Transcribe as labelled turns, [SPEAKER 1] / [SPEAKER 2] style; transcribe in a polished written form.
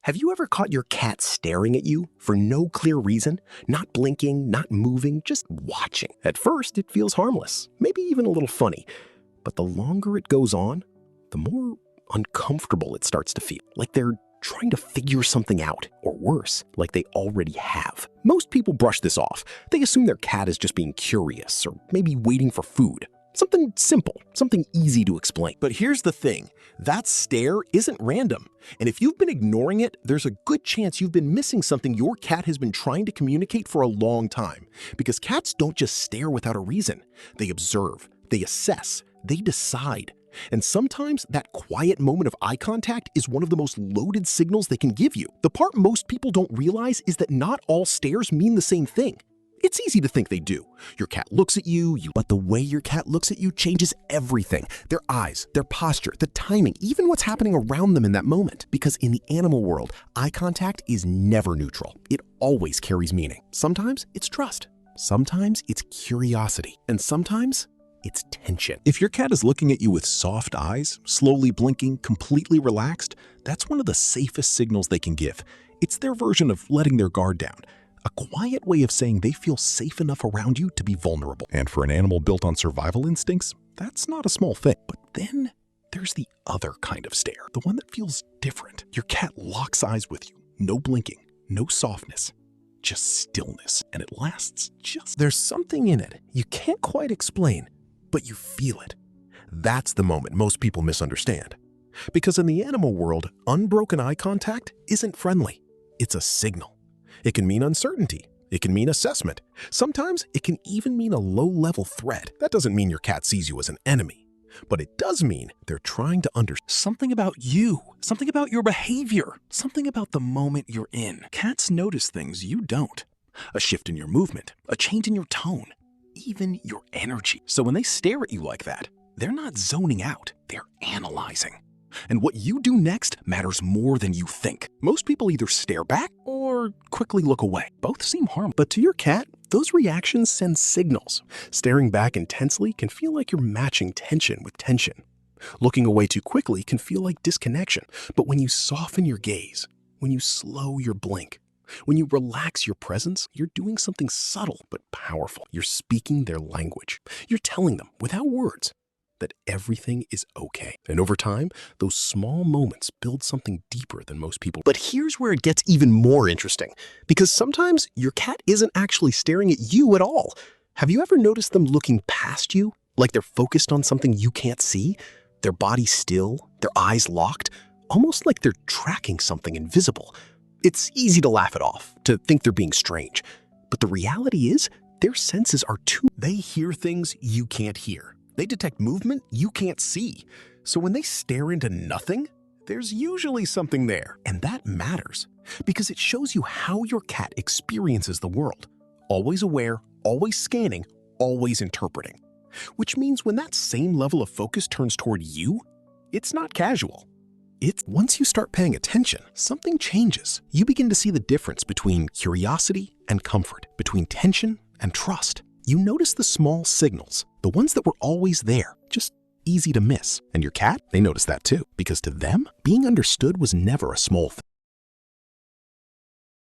[SPEAKER 1] Have you ever caught your cat staring at you for no clear reason? Not blinking, not moving, just watching. At first, it feels harmless, maybe even a little funny. But the longer it goes on, the more uncomfortable it starts to feel. Like they're trying to figure something out, or worse, like they already have. Most people brush this off. They assume their cat is just being curious, or maybe waiting for food. Something simple, something easy to explain.
[SPEAKER 2] But here's the thing, that stare isn't random. And if you've been ignoring it, there's a good chance you've been missing something your cat has been trying to communicate for a long time. Because cats don't just stare without a reason. They observe, they assess, they decide. And sometimes that quiet moment of eye contact is one of the most loaded signals they can give you. The part most people don't realize is that not all stares mean the same thing. It's easy to think they do. Your cat looks at you, but the way your cat looks at you changes everything. Their eyes, their posture, the timing, even what's happening around them in that moment. Because in the animal world, eye contact is never neutral. It always carries meaning. Sometimes it's trust. Sometimes it's curiosity. And sometimes it's tension.
[SPEAKER 3] If your cat is looking at you with soft eyes, slowly blinking, completely relaxed, that's one of the safest signals they can give. It's their version of letting their guard down. A quiet way of saying they feel safe enough around you to be vulnerable. And for an animal built on survival instincts, that's not a small thing. But then there's the other kind of stare, the one that feels different. Your cat locks eyes with you, no blinking, no softness, just stillness. And it lasts just...
[SPEAKER 2] There's something in it you can't quite explain, but you feel it. That's the moment most people misunderstand. Because in the animal world, unbroken eye contact isn't friendly. It's a signal. It can mean uncertainty. It can mean assessment. Sometimes it can even mean a low-level threat. That doesn't mean your cat sees you as an enemy, but it does mean they're trying to understand
[SPEAKER 4] something about you, something about your behavior, something about the moment you're in. Cats notice things you don't. A shift in your movement, a change in your tone, even your energy. So when they stare at you like that, they're not zoning out, they're analyzing. And what you do next matters more than you think. Most people either stare back or quickly look away. Both seem harmless.
[SPEAKER 2] But to your cat, those reactions send signals. Staring back intensely can feel like you're matching tension with tension. Looking away too quickly can feel like disconnection. But when you soften your gaze, when you slow your blink, when you relax your presence, you're doing something subtle but powerful. You're speaking their language. You're telling them, without words, that everything is okay. And over time, those small moments build something deeper than most people. But here's where it gets even more interesting, because sometimes your cat isn't actually staring at you at all. Have you ever noticed them looking past you, like they're focused on something you can't see? Their body still, their eyes locked, almost like they're tracking something invisible. It's easy to laugh it off, to think they're being strange. But the reality is, their senses are tuned. They hear things you can't hear. They detect movement you can't see. So when they stare into nothing, there's usually something there. And that matters because it shows you how your cat experiences the world. Always aware, always scanning, always interpreting. Which means when that same level of focus turns toward you, it's not casual. It's once you start paying attention, something changes. You begin to see the difference between curiosity and comfort, between tension and trust. You notice the small signals, the ones that were always there, just easy to miss. And your cat, they notice that too, because to them, being understood was never a small thing.